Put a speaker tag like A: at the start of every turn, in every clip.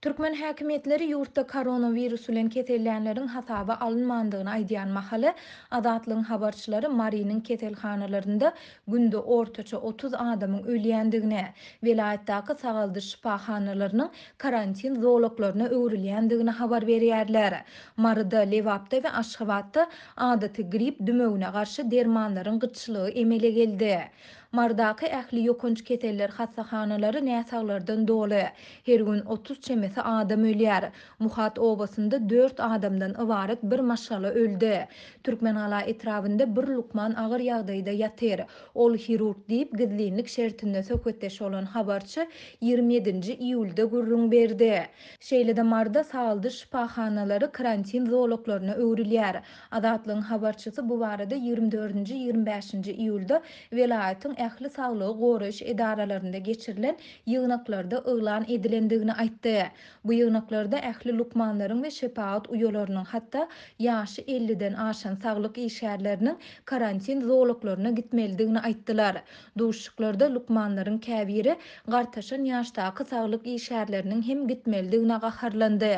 A: Türkmen häkimetleri ýurtda koronavirus bilen kesellenlerin hasaba alınmandygyny aýdýan mahaly Azatlygyň habarçylary Marynyň keselhanalarynda günde ortaça 30 adamyň ölýändigine, vilayetdäki sagaldyş şifahanalarynyň karantin zolaklaryna öwrilýändigine habar berýärler. Maryda, Lewapda we Aşgabatda adaty grip dümegine garşy dermanlaryň gyçylygy emele geldi. Mardaky ähli ýokunç keseller hastahanalary näsaglardan doly. Her gün 30 çemesi adam ölýär. Muhat obasynda 4 adamdan ibaret bir maşala öldü. Türkmenala etrafynda bir lukman agyr ýagdaýda ýatyr. Ol hirurg diýip gizlinlik şertinde söhbetdeş bolan habarçy 27-nji iýulda gurrun berdi. Şeýle-de marda sağaldyş şifahanalary karantin zolaklaryna öwrilýär. Azatlygyň habarçysy bu barada 24-nji 25-nji iýulda welaýatyň ähli saglygy goraýş edaralarynda geçirilen ýygnaklarda yglan edilendigini aýtdy. Bu ýygnaklarda ähli lukmanlaryň we şepaat uýalarynyň hatda ýaşy 50-den aşan saglyk işgärleriniň karantin zolaklaryna gitmelidigini aýtdylar. Duşşyklarda lukmanlaryň käbiri gartaşan ýaşdaky saglyk işgärleriniň hem gitmelidigine gaharlandy.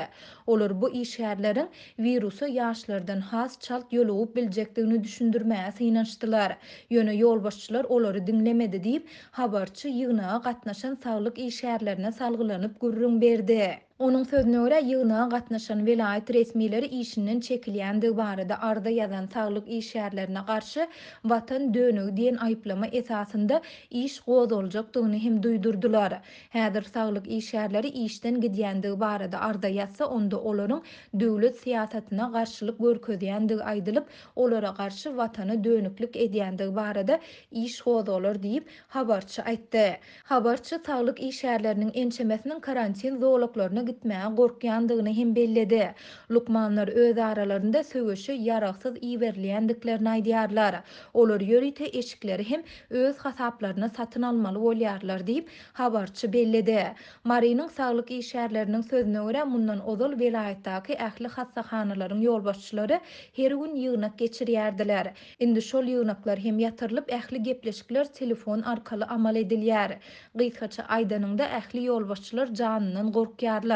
A: Olar bu işgärleriň virusu ýaşlardan has çalt ýolugyp biljekdigini düşündirmäge synaşdylar. Ýöne ýolbaşçylar olary dinlemedi diýip habarçy ýygnaga gatnaşan saglyk işgärlerine salgylanyp gurrun berdi. Onun sözüne görä ýygnaga gatnaşan vilayet resmileri işinden çekilýändigi barada arda ýazan saglyk işgärlerine garşy watan dönügi diýen aýplama esasynda iş gozuljakdygyny hem duýdurdular. Häzir saglyk işgärleri işden gidýändigi barada arda ýazsa onda olaryň döwlet siýasatyna garşylyk görkezýändigi aýdylyp, olara garşy watany dönüklik edýändigi barada iş gozular diýip habarçy aýtdy. Habarçy saglyk işgärleriniň ençemesiniň karantin zolaklaryna gitmäge gorkýandygyny hem belledi. Lukmanlar öz aralarynda söwüşi ýaragsyz iýerilýändiklerini aýdýarlar. Olar ýörite eşikleri hem öz hasaplaryna satyn almaly bolýarlar diýip habarçy belledi. Marynyň saglyk işgärleriniň sözüne görä mundan ozal vilayetdäki ähli hastahanalaryň ýolbaşçylary her gün ýygnak geçirýärdiler. Indi şol ýygnaklar hem ýatyrylyp ähli gepleşikler telefon arkaly amal edilýär. Gysgaça aýdanynda ähli ýolbaşçylar janynyň gorkýarlar.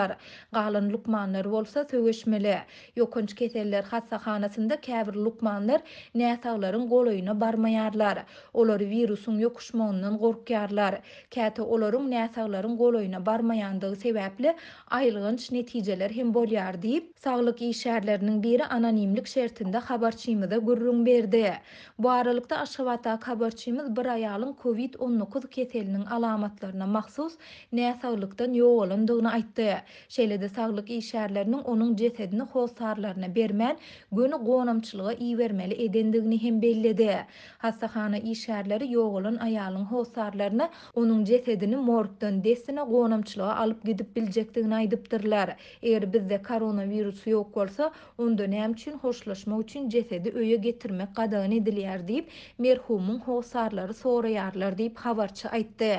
A: Galan lukmanlar bolsa söwüşmeli. Ýokunç keseller hastahanasynda käbir lukmanlar näsaglaryň golaýyna barmaýarlar. Olar virusyň ýokuşmagyndan gorkýarlar. Käte olaryň näsaglaryň golaýyna barmaýandygy sebäpli aýlygynç netijeler hem bolýar diýip saglyk işgärleriniň biri anonimlik şertinde habarçymyza gurrun berdi. Bu aralykda Aşgabatda habarçymyz bir aýalyň COVID-19 keseliniň alamatlaryna mahsus näsaglykdan ýogalandygyny aýtdy. Şeýle-de saglyk işgärleriniň onuň jesedini howsarlaryna bermän göni gonamçylyga iýermeli edendigini hem belledi. Hastahana işgärleri ýogalan aýalyň howsarlaryna onuň jesedini morgdan desine gonamçylyga alyp gidip biljekdigini aýdypdyrlar. Eger bizde koronavirus ýok bolsa, onda näme üçin hoşlaşmak üçin jesedi öýe getirmek gadagan edilýär diýip merhumyň howsarlary soraýarlar diýip habarçy aýtdy.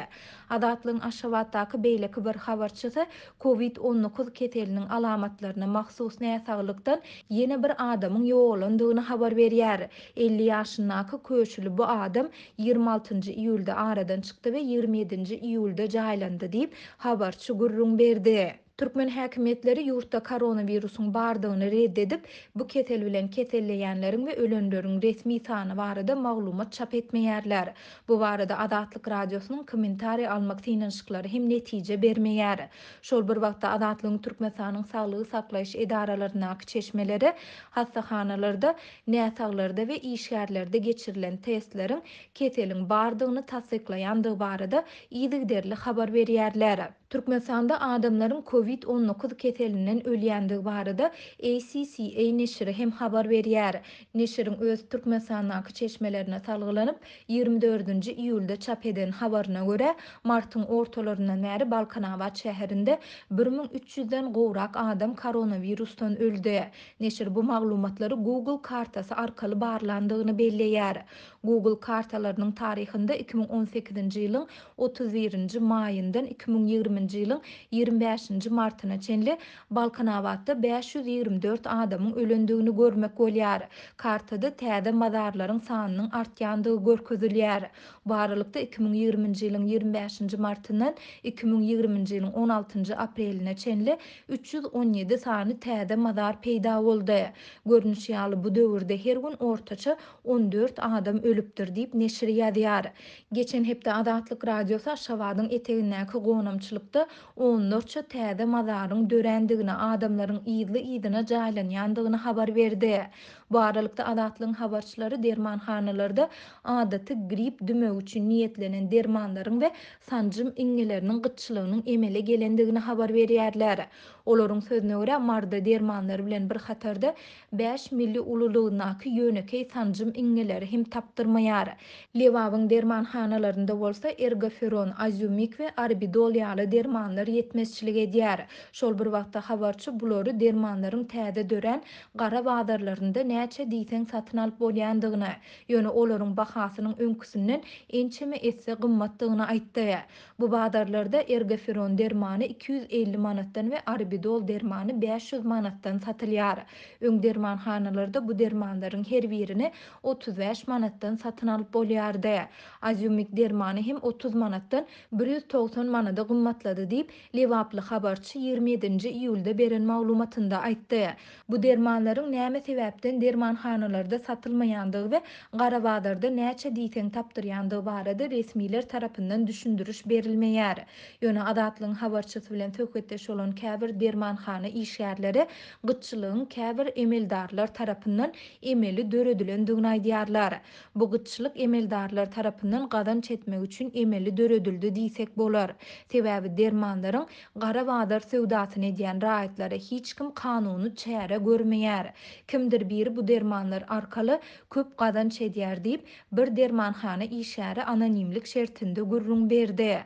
A: Azatlygyň Aşgabatdaky beýleki bir habarçysy COVID-19 keseliniň alamatlaryna mahsus näsaglykdan ýene bir adamyň ýogalandygyny habar berýär. 50 ýaşyndaky köçüli bu adam 26-njy iýulda aradan çykdy we 27-nji iýulda jaýlandy diýip habarçy gurrun berdi. Türkmen häkimetleri ýurtda koronavirusyň bardygyny reddedip, bu kesel bilen keselleýänleriň we ölenleriň resmi sany barada maglumat çap etmeýärler. Bu barada Azatlyk radiosynyň kommentari almak synanyşyklary hem netije bermeýär. Şol bir wagtda Azatlygyň Türkmenistanyň saglygy saklaýyş edaralarynyň çeşmeleri hastahanalarda, näsaglarda we işgärlerde geçirilen testleriň keseliň bardygyny tasdiklaýandygy barada ýygyderli habar berýärler. Türkmenistanda adamlaryň COVID-19 keselinden ölýändigi barada ACCA neşri hem habar berýär. Neşriň öz Türkmenistanyň çeşmelerine salgylanyp 24-nji iýulda çap eden habaryna görä, martyň ortalaryndan bäri Balkanawat şäherinde 1300-den gowrak adam koronavirusdan öldü. Neşir bu maglumatlary Google kartasy arkaly barlandygyny belleýär. Google kartalarynyň taryhynda 2018-nji ýylyň 31-nji maýyndan 2020-nji ýylyň 25-nji martyna çenli Balkanawatda 524 adamyň ölendigini görmek bolýar. Kartada täze mazarlaryň sanynyň artýandygy görkezilýär. Baralykda 2020-nji ýylyň 25-nji martyndan 2020-nji ýylyň 16-njy apreline çenli 317 sany täze mazar peýda boldy. Görnüş ýaly bu döwürde her gün ortaça 14 adam ölüpdir diýip neşir ýazýar. Geçen hepde Adatlyk radiosu Aşgabatyň etegindäki gonamçylykda onlarça täze mazaryň dörendigine, adamlaryň ýyly-ýydyna jaýlanýandygyny habar berdi. Bu aralykda Adatlyň habarçylary dermanhanalarda adaty grip düme üçin niýetlenen dermanlaryň we sanjym iňňeleriniň gytçylygynyň emele gelendigini habar berýärler. Olaryň sözüne görä marda dermanlary bilen bir hatarda 5 milli ululugynaky ýönekey sanjym iňňeleri hem tapdyrmaýar. Lewabyň dermanhanalarynda bolsa ergoferon, azumik we arbidol ýaly dermanlar ýetmezçilik edýär. Şol bir wagtda habarçy bulary dermanlaryň täze dören gara bazarlarynda näçe diýseň satyn alyp bolýandygyny, ýöne olaryň bahasynyň öňküsinden ençeme etse gymmatdygyny aýtdy. Bu bazarlarda ergoferon dermany 250 manatdan we arbidol dermany 500 manatdan satylýar. Öň dermanhanalarda bu dermanlaryň her birini 35 manatdan satyn alyp bolýardy. Azumik dermany hem 30 manatdan 190 manada gymmatlady diýip Lewaply habarçy 27-nji iýulda beren maglumatynda aýtdy. Bu dermanlaryň näme sebäpden dermanhanalarda satylmaýandygy we gara bazarda näçe diýseň tapdyrýandygy barada resmiler tarapyndan düşündürüş berilmeýär. Ýöne Adatlyň habarçysy bilen söhbetdeş bolan käbir dermanhana işgärleri gytçylygyň käbir emeldarlar tarapyndan emeli döredilendigini aýdýarlar. Bu gytçylyk emeldarlar tarapyndan gazanç etmek üçin emeli döredildi diýsek bolar. Sebäbi dermanlaryň gara bazar sowdasyny edýän raýatlary hiç kim kanuny çäre görmeýär. Kimdir biri bu dermanlar arkaly köp gazanç edýär diýip bir dermanhana işgäri anonimlik şertinde gurrun berdi.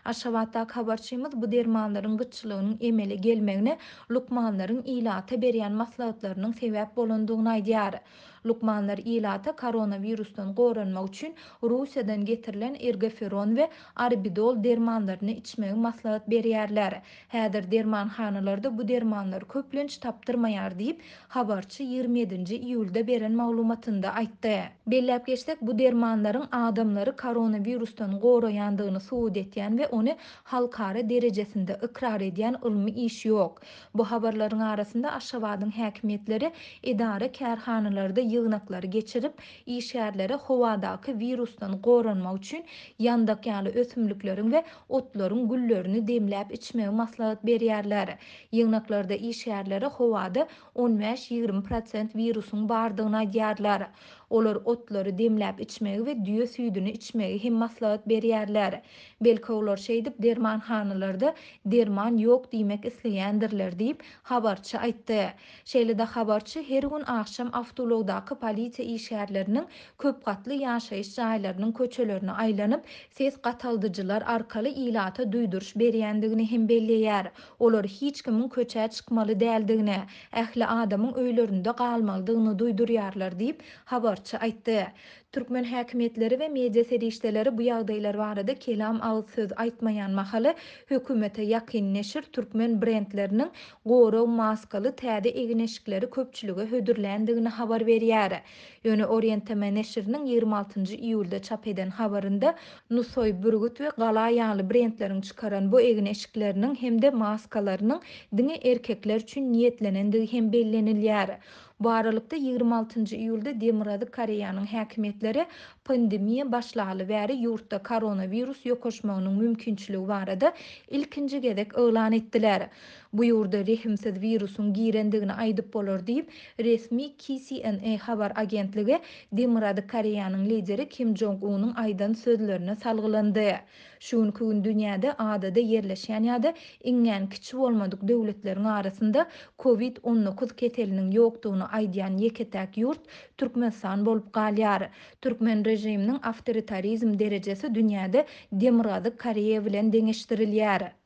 A: Aşgabatda habarçymyz bu dermanlaryň gytçylygynyň emeli gelmegine lukmanlaryň ilata berýän maslahatlarynyň sebäp bolandygyny aýdýar. Lukmanlar ilata koronavirusdan goranmak üçin Russiýadan getirilen ergoferon we arbidol dermanlaryny içmegi maslahat berýärler. Häzir dermanhanalarda bu dermanlar köplenç tapdyrmaýar diýip habarçy 27-nji iýulda beren maglumatynda aýtdy. Belläp geçsek bu dermanlaryň adamlary koronavirusdan goraýandygyny suwd etýän we ony halkara derejesinde ikrar edýän ilmi iş ýok. Bu habarlaryň arasynda Aşgabatyň häkimetleri idara kärhanalarda ýygnaklary geçirip işgärlere howadaky virusdan goranmak üçin ýandak ýaly ösümlikleriň we otlaryň güllerini demläp içmegi maslahat berýärler. Ýygnaklarda işgärlere howada 15-20% virusyň bardygyny aýdýarlar. Olar otlary demläp içmegi we düýe süýdüni içmegi hem maslahat berýärler. Belki olar şeýdip dermanhanalarda derman ýok diýmek isleýändirler diýip habarçy aýtdy. Şeýle-de habarçy her gün akşam awtologdaky polisiýa işgärleriniň köp gatly ýaşaýyş jaýlarynyň köçelerini aýlanyp ses gataldyjylar arkaly ilata duýduruş berýändigini hem belleýär. Olar hiç kimin köçe çykmaly däldigini, ähli adamyň öýlerinde galmalydygyny duýdurýarlar diýip habarçy aýtdy. Türkmen häkimetleri we media serişdeleri bu ýagdaýlar barada kelam agyz söz aýtmaýan mahaly hökümete ýakyn neşir türkmen brendleriniň goraw maskaly täze egineşikleri köpçüligi hödürländigini habar berýär. Ýöne Orienteme neşiriniň 26-njy iýulda çap eden habarynda Nusoy Bürgüt we Gala ýaly brendleriň çykaran bu egineşikleriniň hemde maskalarynyň diňe erkekler üçin niýetlenendigi hem bellenilýär. Bu aralykda 26-njy iýulda Demiryazı Koreýanyň häkimetleri pandemiýa başlaгаly bäri ýurtda koronavirus ýokaşmagynyň mümkinçiligi barada ilkinji gezek ölan etdiler. Bu ýurda rehimsiz virusyň girendigini aýdyp bolar diýip resmi KCNA habar agentligi Demiryazı Koreýanyň lideri Kim Jong-unyň aýdan sözlerine salgylandy. Şuňky gün dünýäde adada yerleşýän ýa-da iňňän kiçi bolmadyk döwletleriň arasynda COVID-19 keteliniň ýokdugyny aýdýan ýeketäk ýurt Türkmenistan bolup galýar. Türkmen rejiminiň awtoritarizm derejesi dünýäde Demiryazı Koreýa bilen deňeşdirilýär.